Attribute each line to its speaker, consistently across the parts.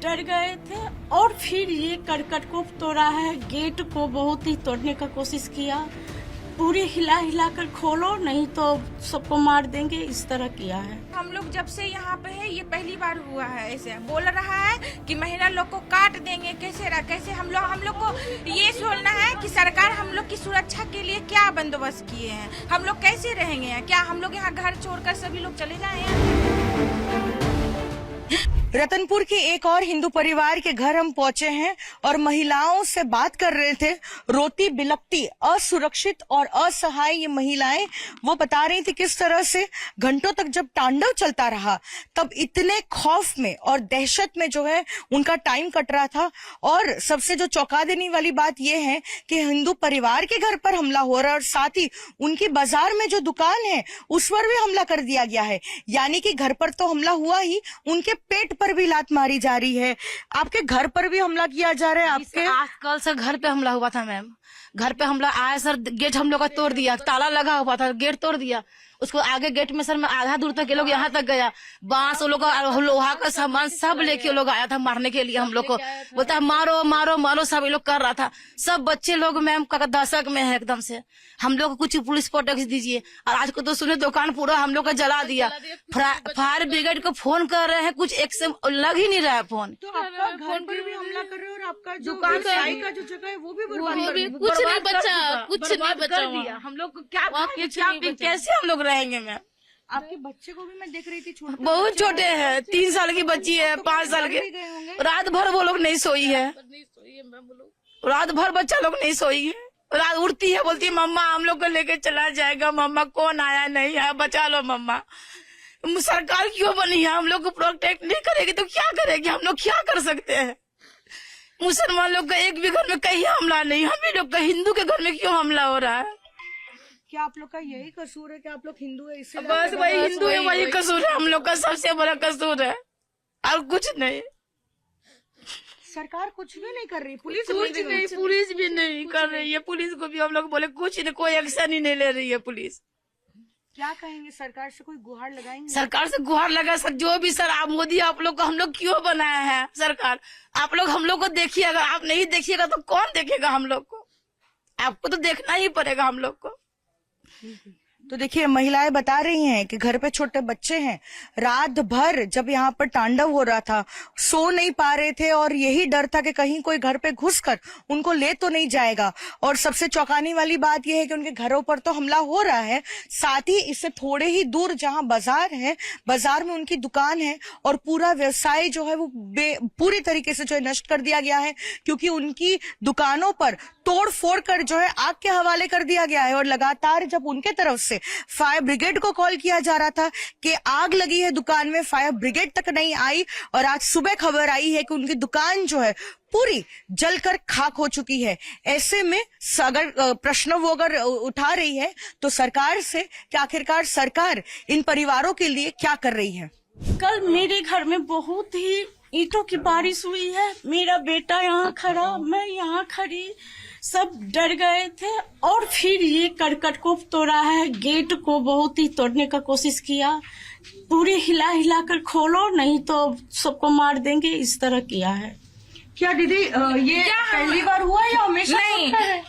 Speaker 1: डर गए थे और फिर ये करकट को तोड़ा है, गेट को बहुत ही तोड़ने का कोशिश किया, पूरी हिला हिला कर खोलो नहीं तो सबको मार देंगे, इस तरह किया है।
Speaker 2: हम लोग जब से यहाँ पे है ये पहली बार हुआ है, ऐसे बोल रहा है कि महिला लोग को काट देंगे, कैसे हम लोग को ये सोचना है कि सरकार हम लोग की सुरक्षा के लिए क्या बंदोबस्त किए हैं, हम लोग कैसे रहेंगे, क्या हम लोग यहाँ घर छोड़कर सभी लोग चले जाए।
Speaker 3: रतनपुर के एक और हिंदू परिवार के घर हम पहुंचे हैं और महिलाओं से बात कर रहे थे। रोती बिलखती असुरक्षित और असहाय ये महिलाएं वो बता रही थी किस तरह से घंटों तक जब तांडव चलता रहा तब इतने खौफ में और दहशत में जो है उनका टाइम कट रहा था। और सबसे जो चौंका देने वाली बात ये है कि हिंदू परिवार के घर पर हमला हो रहा है और साथ ही उनकी बाजार में जो दुकान है उस पर भी हमला कर दिया गया है। यानी कि घर पर तो हमला हुआ ही, उनके पेट पर भी लात मारी जा रही है। आपके घर पर भी हमला किया जा रहा है। आपके
Speaker 4: कल सर घर पे हमला हुआ था मैम, घर पे हमला आया सर, गेट हम लोग का तोड़ दिया, ताला लगा हुआ था, गेट तोड़ दिया, उसको आगे गेट में सर मैं आधा दूर तक ये लोग यहाँ तक गया, बांस वो लोग लोहा का सामान सब लेके वो लोग आया था मारने के लिए हम लोग को, बोलता है मारो मारो मारो, सब ये लोग कर रहा था। सब बच्चे लोग मैम का दशक में है एकदम से, हम लोग को कुछ पुलिस प्रोटेक्शन दीजिए। और आज को तो सुने दुकान पूरा हम लोग का जला दिया, फायर ब्रिगेड को फोन कर रहे हैं, कुछ एक से लग ही नहीं रहा है फोन।
Speaker 3: तो आपका घर पर भी हमला कर रहे हैं और आपका जो दुकान का जो जगह है वो भी बर्बाद कर दिया।
Speaker 4: कुछ नहीं बचा, कुछ नहीं बचा
Speaker 3: हम लोग को क्या
Speaker 4: कैसे हम लोग रहेंगे मैम।
Speaker 3: आपके बच्चे को भी मैं देख रही थी, छोटे
Speaker 4: बहुत छोटे हैं, 3 साल की बच्ची है, 5 साल के, रात भर वो लोग नहीं सोई है, रात भर बच्चा लोग नहीं सोई है, रात उठती है बोलती है मम्मा हम लोग को लेके चला जाएगा, मम्मा कौन आया नहीं है, बचा लो मम्मा। सरकार क्यों बनी है, हम लोग को प्रोटेक्ट नहीं करेगी तो क्या करेगी, हम लोग क्या कर सकते हैं। मुसलमान लोग का एक भी घर में कहीं हमला नहीं, हम ही लोग का हिंदू के घर में क्यों हमला हो रहा है।
Speaker 3: क्या आप लोग का यही कसूर है कि आप लोग हिंदू है इससे?
Speaker 4: बस वही हिंदू है, वही कसूर है, हम लोग का सबसे बड़ा कसूर है और कुछ नहीं।
Speaker 3: सरकार कुछ भी नहीं कर रही, पुलिस
Speaker 4: भी नहीं कर रही है, पुलिस को भी हम लोग बोले कुछ नहीं, कोई एक्शन ही नहीं ले रही है पुलिस।
Speaker 3: क्या कहेंगे, सरकार से कोई गुहार लगाएंगे?
Speaker 4: सरकार से गुहार लगा सर, जो भी सर, आप मोदी आप लोग को हम लोग क्यों बनाया है सरकार, आप लोग हम लोग को देखिए, अगर आप नहीं देखिएगा तो कौन देखेगा हम लोग को, आपको तो देखना ही पड़ेगा हम लोग को।
Speaker 3: तो देखिए महिलाएं बता रही हैं कि घर पे छोटे बच्चे हैं, रात भर जब यहाँ पर तांडव हो रहा था सो नहीं पा रहे थे और यही डर था कि कहीं कोई घर पे घुसकर उनको ले तो नहीं जाएगा। और सबसे चौंकाने वाली बात यह है कि उनके घरों पर तो हमला हो रहा है, साथ ही इससे थोड़े ही दूर जहाँ बाजार है, बाजार में उनकी दुकान है और पूरा व्यवसाय जो है वो पूरी तरीके से जो है नष्ट कर दिया गया है, क्योंकि उनकी दुकानों पर तोड़ फोड़ कर जो है आग के हवाले कर दिया गया है। और लगातार जब उनके तरफ से फायर ब्रिगेड को कॉल किया जा रहा था कि आग लगी है दुकान में, फायर ब्रिगेड तक नहीं आई और आज सुबह खबर आई है कि उनकी दुकान जो है पूरी जलकर खाक हो चुकी है। ऐसे में अगर प्रश्न वो अगर उठा रही है तो सरकार से कि आखिरकार सरकार इन परिवारों के लिए क्या कर रही है।
Speaker 1: कल मेरे घर में बहुत ही ईंटों की बारिश हुई है, मेरा बेटा यहाँ खड़ा, मैं यहाँ खड़ी, सब डर गए थे और फिर ये करकट को तोड़ा है, गेट को बहुत ही तोड़ने का कोशिश किया, पूरी हिला हिला कर खोलो नहीं तो सबको मार देंगे, इस तरह किया है।
Speaker 3: क्या दीदी ये पहली बार हुआ या हमेशा?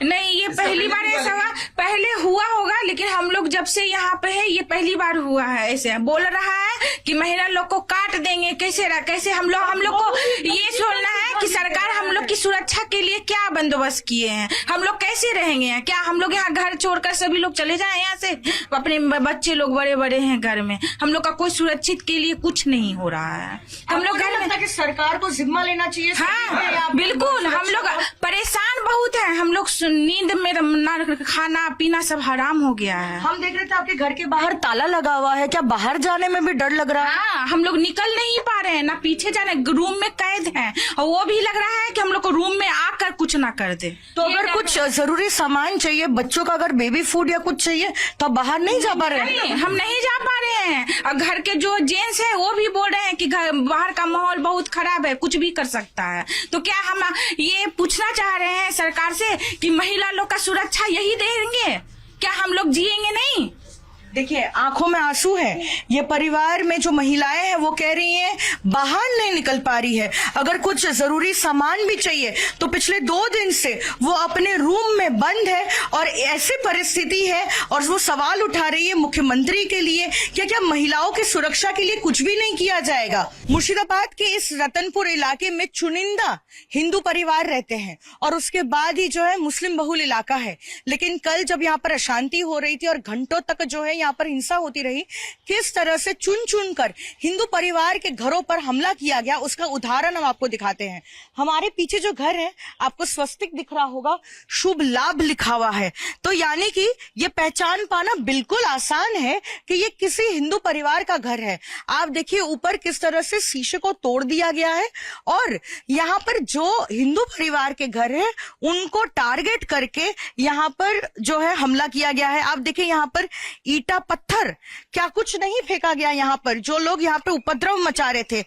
Speaker 2: नहीं, ये पहली बार ऐसा हुआ, पहले हुआ होगा लेकिन हम लोग जब से यहाँ पे है ये पहली बार हुआ है। ऐसे बोल रहा है कि महिला लोग को काट देंगे, कैसे हम लोग को ये सोचना है कि सरकार हम लोग की सुरक्षा के लिए क्या बंदोबस्त किए हैं, हम लोग कैसे रहेंगे, क्या हम लोग यहाँ घर छोड़कर सभी लोग चले जाए यहाँ से, अपने बच्चे लोग बड़े बड़े हैं घर में, हम लोग का कोई सुरक्षित के लिए कुछ नहीं हो रहा है। हम लोग घर में
Speaker 3: सरकार को जिम्मा लेना चाहिए।
Speaker 2: हाँ बिल्कुल, हम लोग परेशान बहुत है, हम लोग नींद में खाना पीना सब हराम हो गया है।
Speaker 3: हम देख रहे थे आपके घर के बाहर ताला लगा हुआ है, क्या बाहर जाने में भी डर लग रहा है?
Speaker 2: हाँ, हम लोग निकल नहीं पा रहे हैं, ना पीछे जाने, रूम में कैद हैं और वो भी लग रहा है कि हम लोग को रूम में आकर कुछ ना कर दे।
Speaker 3: तो अगर कुछ जरूरी सामान चाहिए, बच्चों का अगर बेबी फूड या कुछ चाहिए तो बाहर नहीं जा पा रहे हैं?
Speaker 2: हम नहीं जा पा रहे हैं और घर के जो जेंट्स है वो भी बोल रहे हैं कि घर बाहर का माहौल बहुत खराब है, कुछ भी कर सकता है। तो क्या हम ये पूछना चाह रहे हैं सरकार से कि महिला लोग का सुरक्षा यही देंगे, क्या हम लोग जिएंगे नहीं?
Speaker 3: देखिए आंखों में आंसू है। ये परिवार में जो महिलाएं हैं वो कह रही हैं बाहर नहीं निकल पा रही है। अगर कुछ जरूरी सामान भी चाहिए तो पिछले 2 दिन से वो अपने रूम में बंद है और ऐसी परिस्थिति है। और वो सवाल उठा रही है मुख्यमंत्री के लिए क्या महिलाओं की सुरक्षा के लिए कुछ भी नहीं किया जाएगा। मुर्शिदाबाद के इस रतनपुर इलाके में चुनिंदा हिंदू परिवार रहते हैं और उसके बाद ही जो है मुस्लिम बहुल इलाका है। लेकिन कल जब यहाँ पर अशांति हो रही थी और घंटों तक जो है यहाँ पर हिंसा होती रही, किस तरह से चुन चुन कर हिंदू परिवार के घरों पर हमला किया गया उसका उदाहरण हम आपको दिखाते हैं। हमारे पीछे जो घर है आपको स्वस्तिक दिख रहा होगा, शुभ लाभ लिखा हुआ है। तो यानी कि ये पहचान पाना बिल्कुल आसान है कि ये किसी हिंदू परिवार का घर है। आप देखिए ऊपर किस तरह से शीशे को तोड़ दिया गया है और यहाँ पर जो हिंदू परिवार के घर है उनको टारगेट करके यहाँ पर जो है हमला किया गया है। आप देखिए यहाँ पर ईटा पत्थर क्या कुछ नहीं फेंका गया। यहाँ पर जो लोग यहाँ पे उपद्रव मचा रहे थे,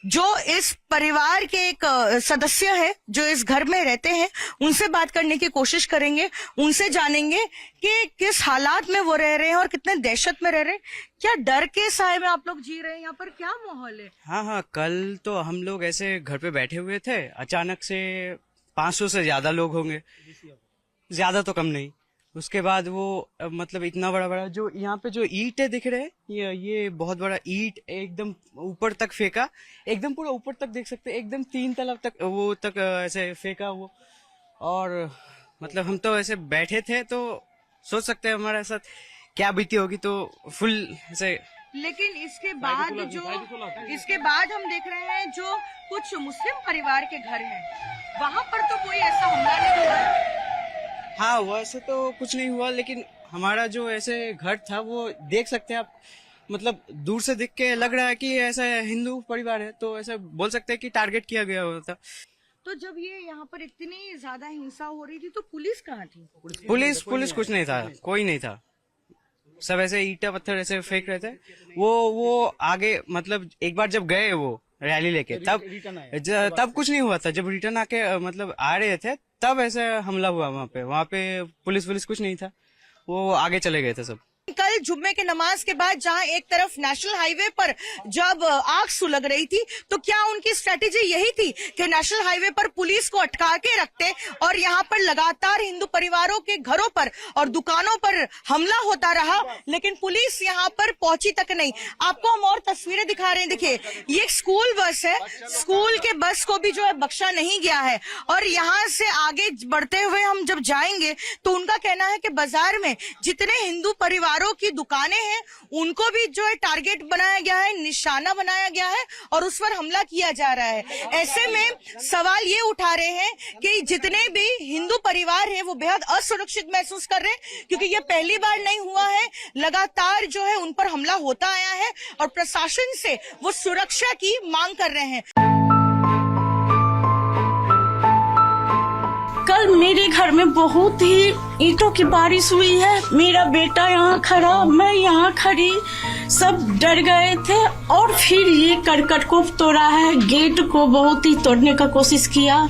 Speaker 3: जो इस परिवार के एक सदस्य है जो इस घर में रहते हैं, उनसे बात करने की कोशिश करेंगे, उनसे जानेंगे कि किस हालात में वो रह रहे हैं और कितने दहशत में रह रहे हैं। क्या डर के साए में आप लोग जी रहे हैं? यहाँ पर क्या माहौल है?
Speaker 5: हाँ, कल तो हम लोग ऐसे घर पे बैठे हुए थे, अचानक से 500 से ज्यादा लोग होंगे, ज्यादा तो कम नहीं। उसके बाद वो मतलब इतना बड़ा जो यहाँ पे जो ईंट है दिख रहे हैं, ये बहुत बड़ा ईंट एकदम ऊपर तक फेंका, एकदम पूरा ऊपर तक देख सकते हैं, एकदम 3 तलब तक वो तक ऐसे फेंका वो। और मतलब हम तो ऐसे बैठे थे तो सोच सकते हैं हमारे साथ क्या बीती होगी, तो फुल ऐसे।
Speaker 3: लेकिन इसके बाद हम देख रहे हैं जो कुछ मुस्लिम परिवार के घर हैं वहां पर तो कोई ऐसा हमला नहीं हुआ।
Speaker 5: हाँ, वैसे तो कुछ नहीं हुआ, लेकिन हमारा जो ऐसे घर था वो देख सकते हैं आप, मतलब दूर से देख के लग रहा है कि ऐसा हिंदू परिवार है, तो ऐसा बोल सकते हैं कि टारगेट किया गया हुआ था।
Speaker 3: तो जब ये यहाँ पर इतनी ज्यादा हिंसा हो रही थी तो पुलिस कहाँ थी?
Speaker 5: पुलिस कुछ नहीं था, कोई नहीं था। सब ऐसे ईटा पत्थर ऐसे फेंक रहे थे। वो आगे मतलब एक बार जब गए वो रैली लेके तब कुछ नहीं हुआ था। जब रिटर्न आके मतलब आ रहे थे तब ऐसे हमला हुआ वहाँ पे पुलिस कुछ नहीं था, वो आगे चले गए थे सब।
Speaker 3: कल जुम्मे के नमाज के बाद जहां एक तरफ नेशनल हाईवे पर जब आग सुलग रही थी तो क्या उनकी स्ट्रेटेजी यही थी कि नेशनल हाईवे पर पुलिस को अटका के रखते और यहां पर लगातार हिंदू परिवारों के घरों पर और दुकानों पर हमला होता रहा, लेकिन पुलिस यहां पर पहुंची तक नहीं। आपको हम और तस्वीरें दिखा रहे हैं। देखिए ये एक स्कूल बस है, स्कूल के बस को भी जो है बख्शा नहीं गया है। और यहाँ से आगे बढ़ते हुए हम जब जाएंगे तो उनका कहना है कि बाजार में जितने हिंदू परिवारों की दुकानें हैं उनको भी जो है टारगेट बनाया गया है, निशाना बनाया गया है और उस पर हमला किया जा रहा है। ऐसे में सवाल ये उठा रहे हैं कि जितने भी हिंदू परिवार हैं वो बेहद असुरक्षित महसूस कर रहे हैं, क्योंकि ये पहली बार नहीं हुआ है, लगातार जो है उन पर हमला होता आया है और प्रशासन से वो सुरक्षा की मांग कर रहे हैं।
Speaker 1: कल मेरे घर में बहुत ही ईंटों की बारिश हुई है। मेरा बेटा यहाँ खड़ा, मैं यहाँ खड़ी, सब डर गए थे और फिर ये करकट को तोड़ा है, गेट को बहुत ही तोड़ने का कोशिश किया।